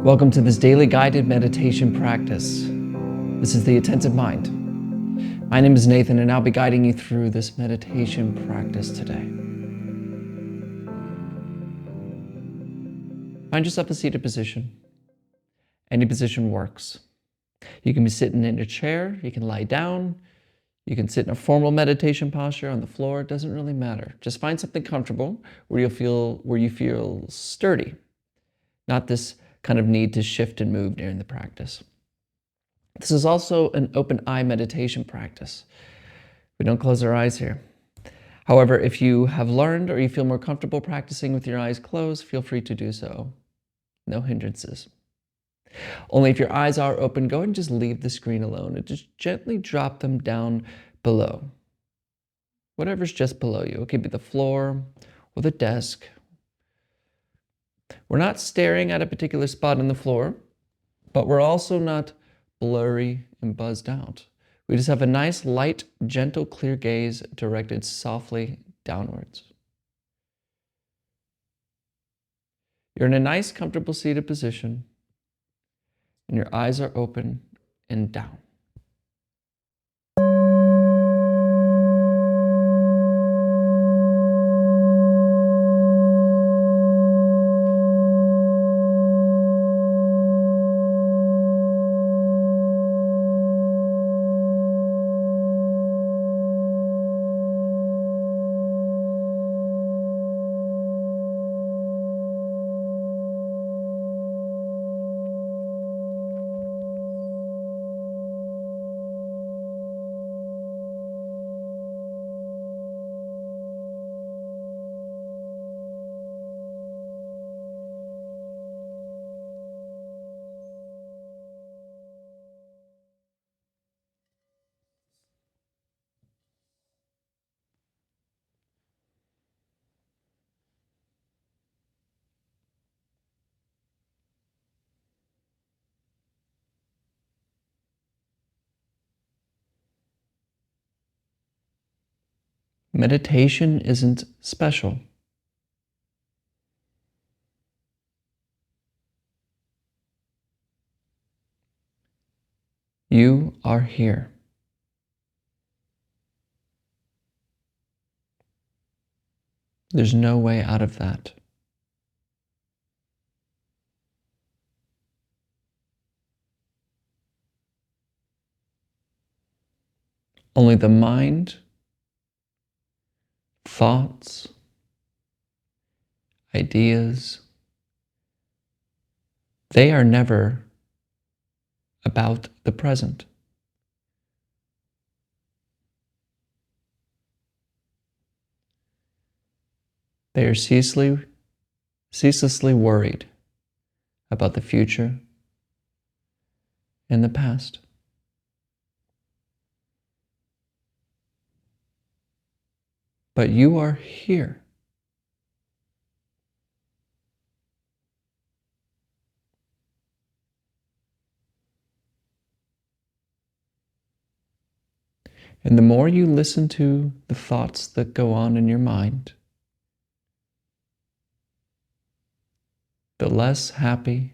Welcome to this daily guided meditation practice. This is the Attentive Mind. My name is Nathan, and I'll be guiding you through this meditation practice today. Find yourself a seated position. Any position works. You can be sitting in a chair, you can lie down, you can sit in a formal meditation posture on the floor. It doesn't really matter. Just find something comfortable where you feel sturdy, not this kind of need to shift and move during the practice. This is also an open eye meditation practice. We don't close our eyes here. However, if you have learned or you feel more comfortable practicing with your eyes closed, feel free to do so. No hindrances. Only if your eyes are open, go ahead and just leave the screen alone and just gently drop them down below. Whatever's just below you. It could be the floor or the desk. We're not staring at a particular spot in the floor, but we're also not blurry and buzzed out. We just have a nice, light, gentle, clear gaze directed softly downwards. You're in a nice, comfortable seated position, and your eyes are open and down. Meditation isn't special. You are here. There's no way out of that. Only the mind, thoughts, ideas, they are never about the present. They are ceaselessly worried about the future and the past. But you are here. And the more you listen to the thoughts that go on in your mind, the less happy,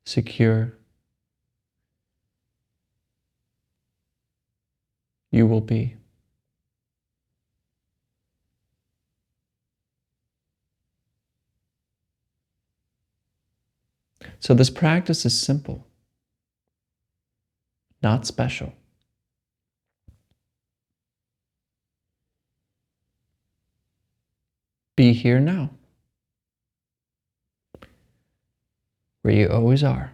secure you will be. So this practice is simple, not special. Be here now, where you always are.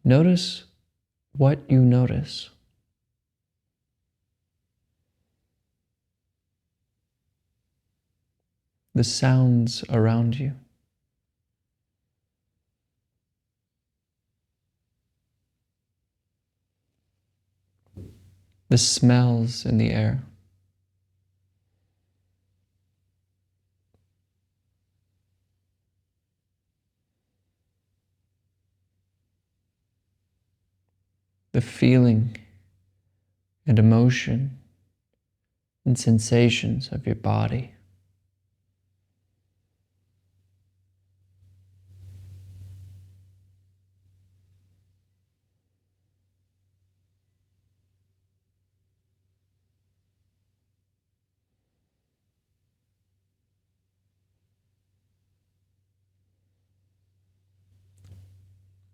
Notice what you notice. The sounds around you. The smells in the air. the feeling and emotion and sensations of your body.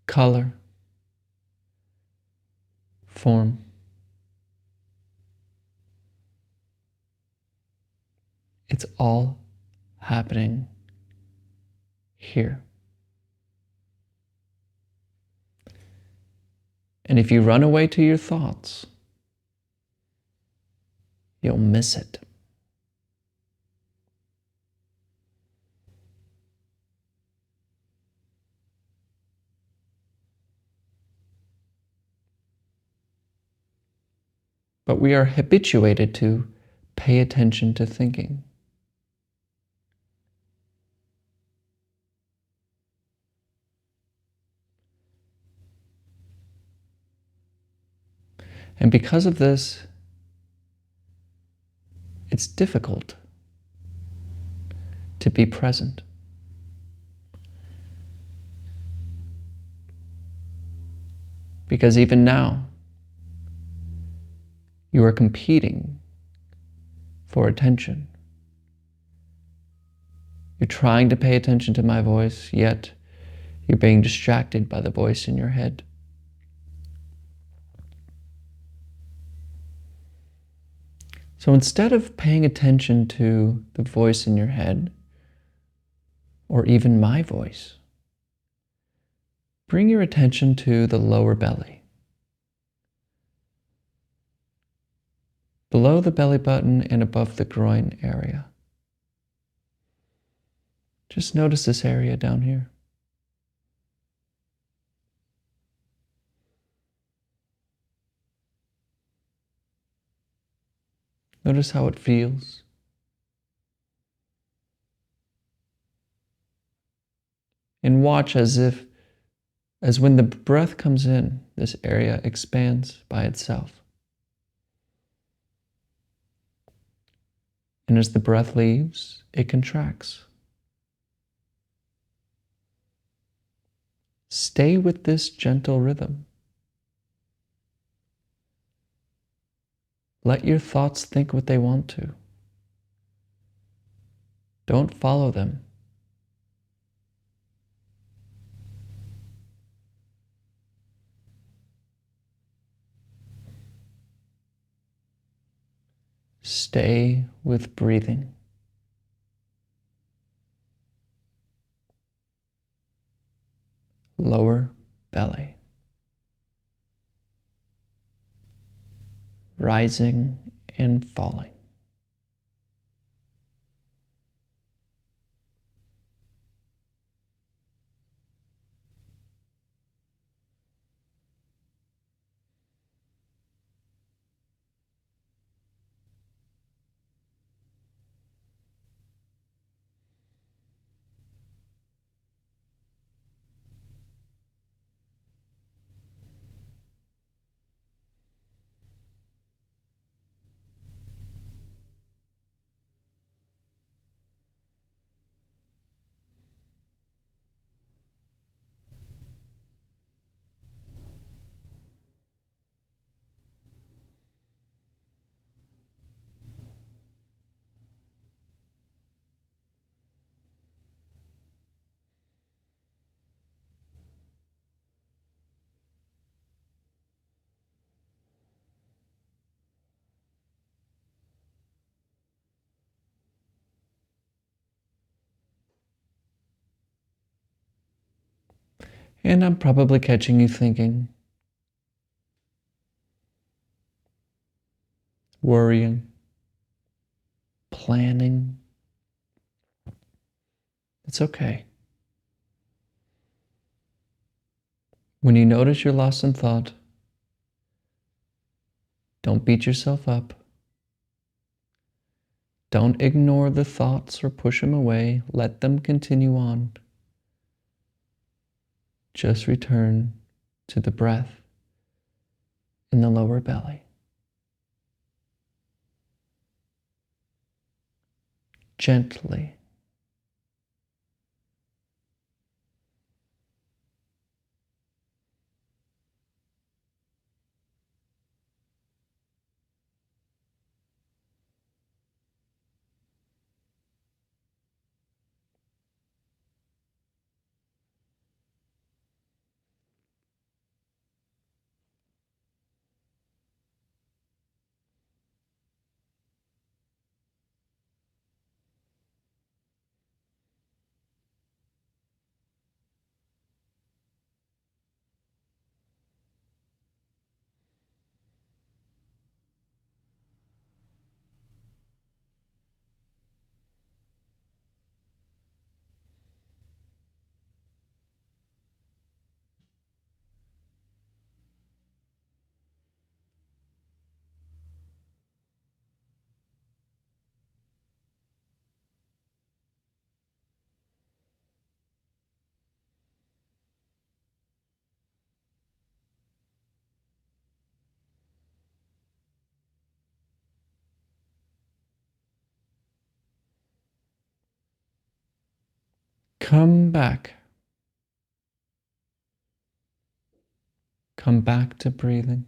Color, form, it's all happening here. And if you run away to your thoughts, you'll miss it. But we are habituated to pay attention to thinking. And because of this, it's difficult to be present. Because even now, you are competing for attention. You're trying to pay attention to my voice, yet you're being distracted by the voice in your head. So instead of paying attention to the voice in your head, or even my voice, bring your attention to the lower belly. Below the belly button and above the groin area. Just notice this area down here. Notice how it feels. And watch as when the breath comes in, this area expands by itself. And as the breath leaves, it contracts. Stay with this gentle rhythm. Let your thoughts think what they want to. Don't follow them. Stay with breathing. Lower belly. Rising and falling. And I'm probably catching you thinking, worrying, planning. It's okay. When you notice you're lost in thought, don't beat yourself up. Don't ignore the thoughts or push them away. Let them continue on. Just return to the breath in the lower belly. gently. Come back. Come back to breathing.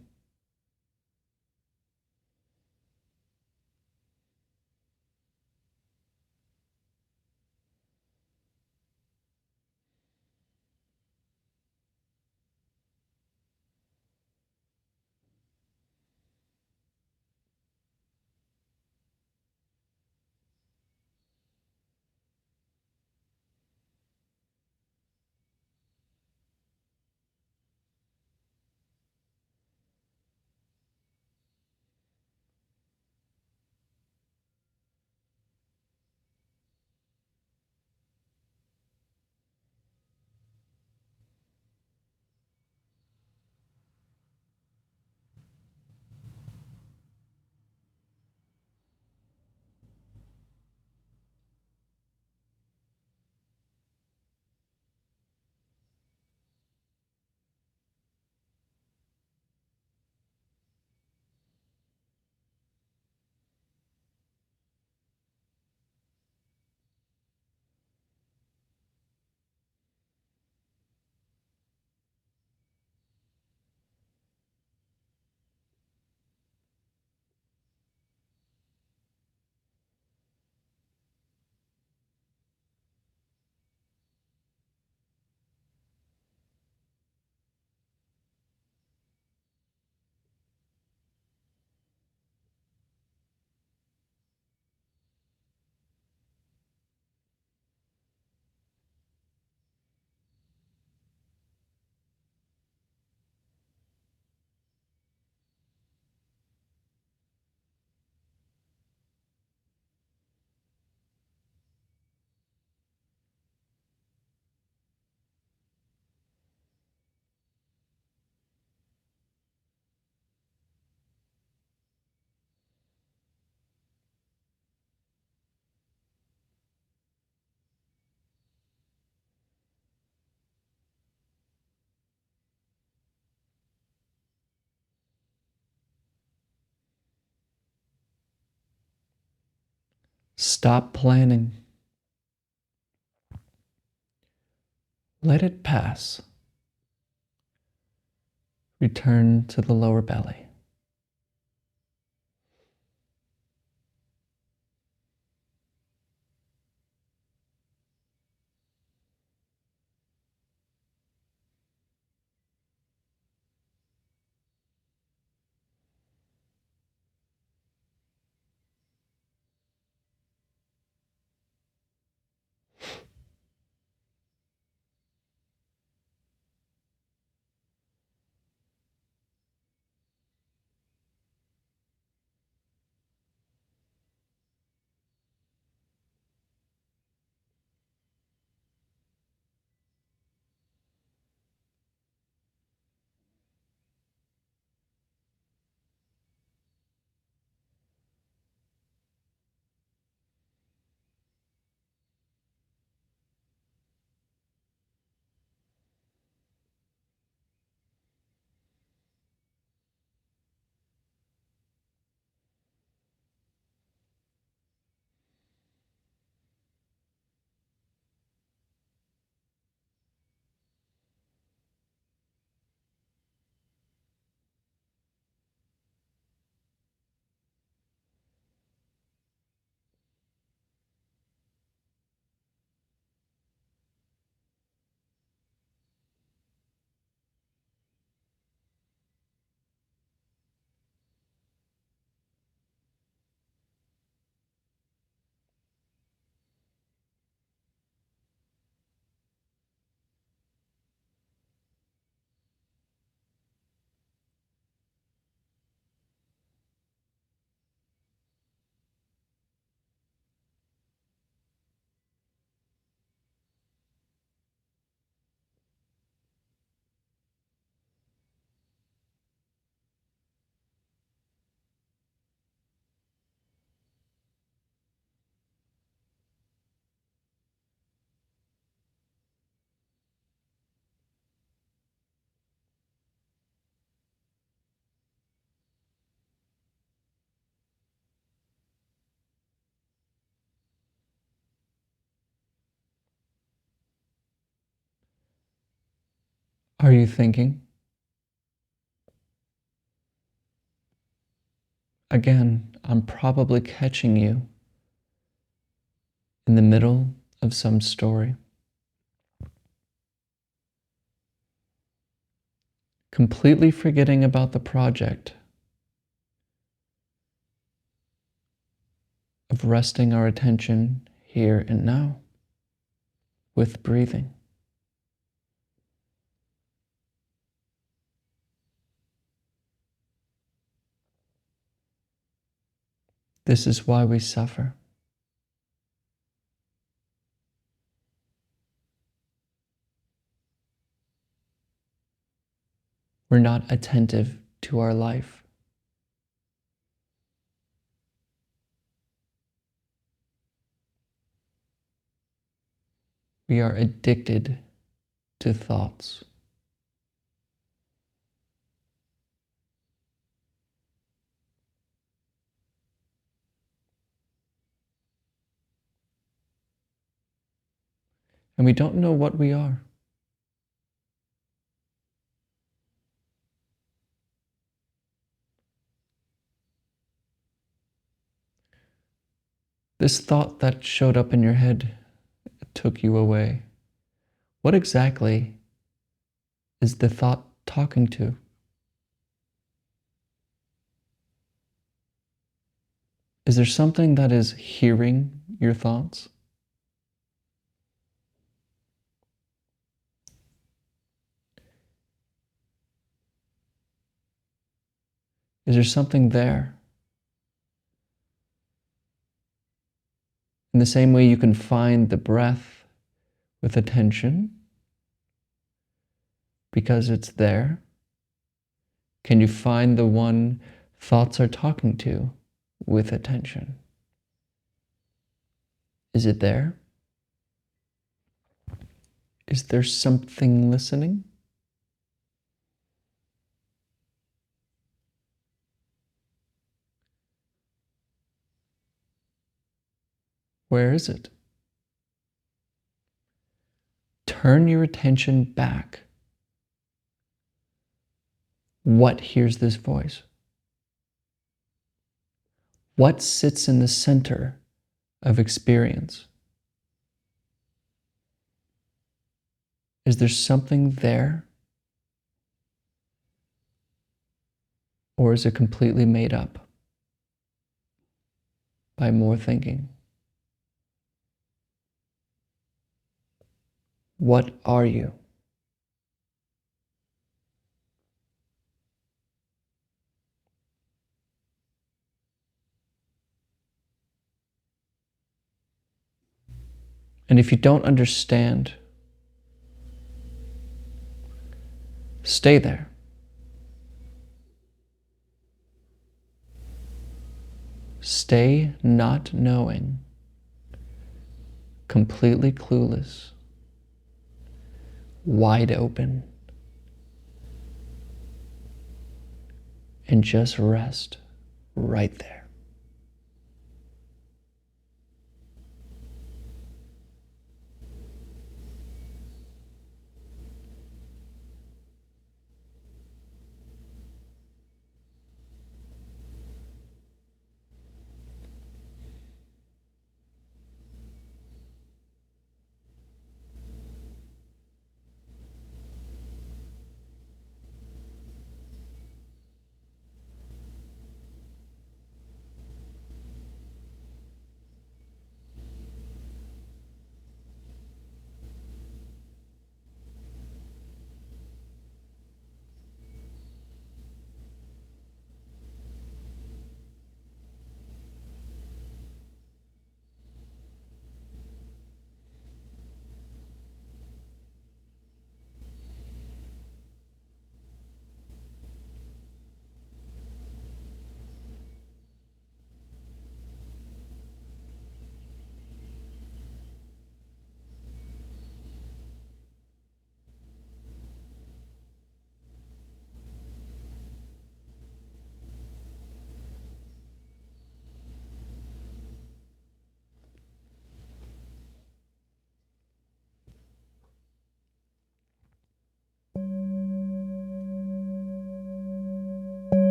Stop planning. Let it pass. Return to the lower belly. Are you thinking? Again, I'm probably catching you in the middle of some story, completely forgetting about the project of resting our attention here and now with breathing. This is why we suffer. We're not attentive to our life. We are addicted to thoughts. And we don't know what we are. This thought that showed up in your head took you away. What exactly is the thought talking to? Is there something that is hearing your thoughts? Is there something there? In the same way you can find the breath with attention because it's there, can you find the one thoughts are talking to with attention? Is it there? Is there something listening? Where is it? Turn your attention back. What hears this voice? What sits in the center of experience? Is there something there? Or is it completely made up by more thinking? What are you? And if you don't understand, stay there. Stay not knowing, completely clueless, wide open, and just rest right there.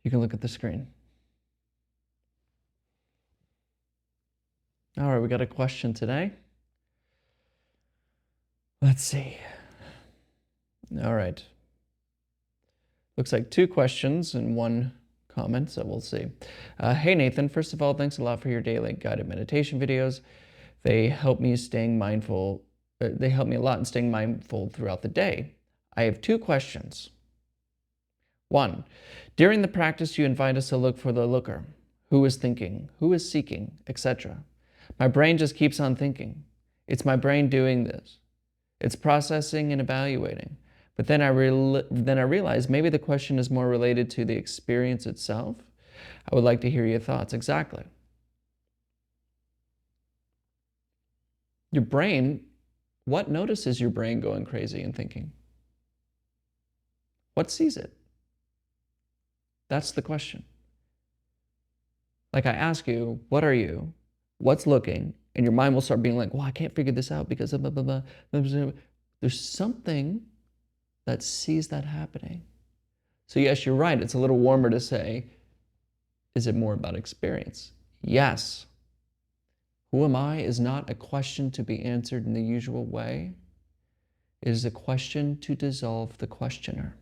You can look at the screen. All right, we got a question today. Let's see. All right. Looks like 2 questions and 1 comment, so we'll see. Hey Nathan, first of all, thanks a lot for your daily guided meditation videos. They help me they help me a lot in staying mindful throughout the day. I have 2 questions. 1, during the practice you invite us to look for the looker. Who is thinking? Who is seeking? Etc. My brain just keeps on thinking. It's my brain doing this. It's processing and evaluating. But then I realize maybe the question is more related to the experience itself. I would like to hear your thoughts. Exactly. Your brain, what notices your brain going crazy and thinking? What sees it? That's the question. Like I ask you, what are you? What's looking? And your mind will start being like, well, I can't figure this out because blah, blah, blah, blah. There's something that sees that happening. So yes, you're right. It's a little warmer to say, is it more about experience? Yes. Who am I is not a question to be answered in the usual way. It is a question to dissolve the questioner,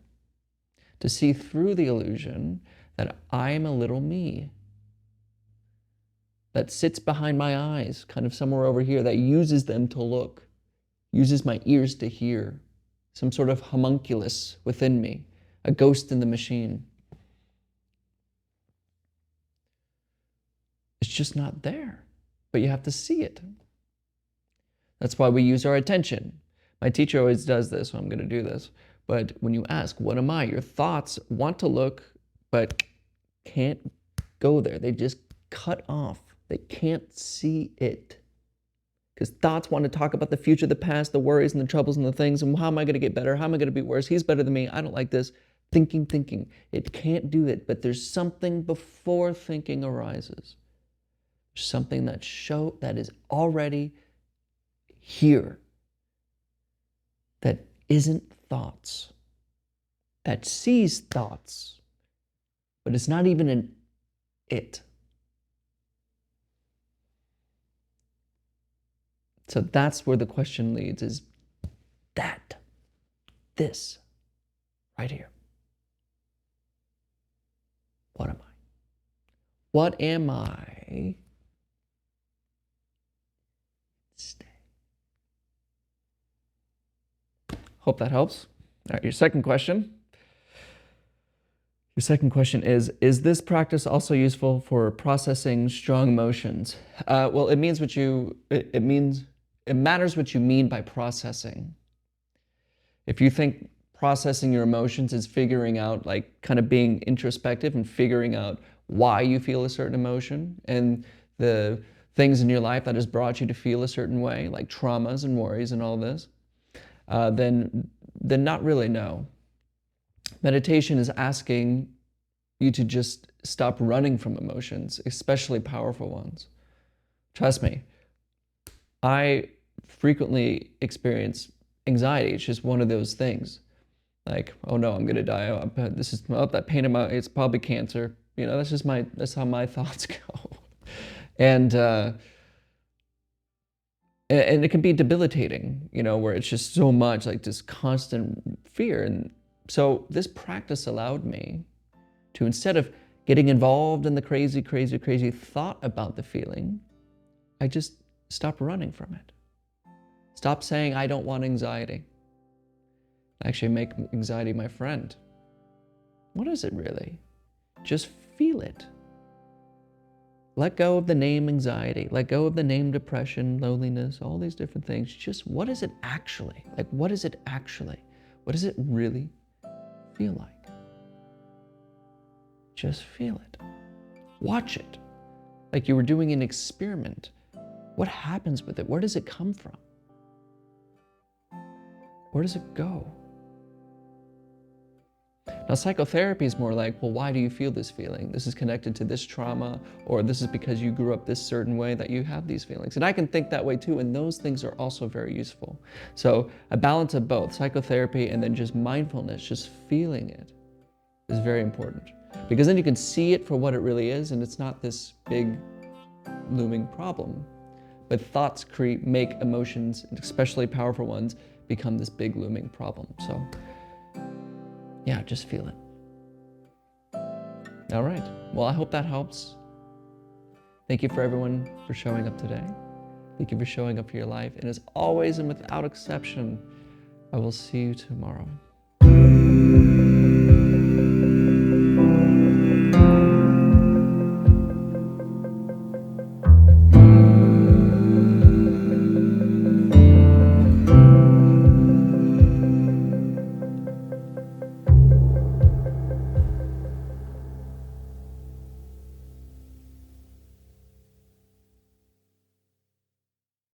to see through the illusion that I'm a little me that sits behind my eyes, kind of somewhere over here, that uses them to look, uses my ears to hear, some sort of homunculus within me, a ghost in the machine. It's just not there, but you have to see it. That's why we use our attention. My teacher always does this, so I'm going to do this. But when you ask, what am I? Your thoughts want to look, but can't go there. They just cut off. They can't see it. Because thoughts want to talk about the future, the past, the worries and the troubles and the things, and how am I going to get better? How am I going to be worse? He's better than me. I don't like this. Thinking. It can't do it, but there's something before thinking arises. Something that is already here, that isn't thoughts, that sees thoughts, but it's not even an it. So that's where the question leads, is this, right here. What am I? What am I? Stay. Hope that helps. All right, your second question. Your second question is this practice also useful for processing strong emotions? Well, it matters what you mean by processing. If you think processing your emotions is figuring out, like kind of being introspective and figuring out why you feel a certain emotion and the things in your life that has brought you to feel a certain way, like traumas and worries and all this, then not really, no. Meditation is asking you to just stop running from emotions, especially powerful ones. Trust me, I frequently experience anxiety. It's just one of those things. Like, oh no, I'm gonna die. That pain in my, it's probably cancer. You know, that's how my thoughts go. And it can be debilitating, you know, where it's just so much, like this constant fear. And so this practice allowed me to, instead of getting involved in the crazy thought about the feeling, I just stopped running from it. Stop saying, I don't want anxiety. Actually make anxiety my friend. What is it really? Just feel it. Let go of the name anxiety. Let go of the name depression, loneliness, all these different things. Just what is it actually? Like, what is it actually? What does it really feel like? Just feel it. Watch it. Like you were doing an experiment. What happens with it? Where does it come from? Where does it go? Now, psychotherapy is more like, well, why do you feel this feeling? This is connected to this trauma, or this is because you grew up this certain way that you have these feelings. And I can think that way too, and those things are also very useful. So a balance of both, psychotherapy and then just mindfulness, just feeling it, is very important. Because then you can see it for what it really is, and it's not this big looming problem. But thoughts make emotions, especially powerful ones, become this big looming problem. So yeah, just feel it. All right. Well, I hope that helps. Thank you for everyone for showing up today. Thank you for showing up for your life. And as always and without exception, I will see you tomorrow.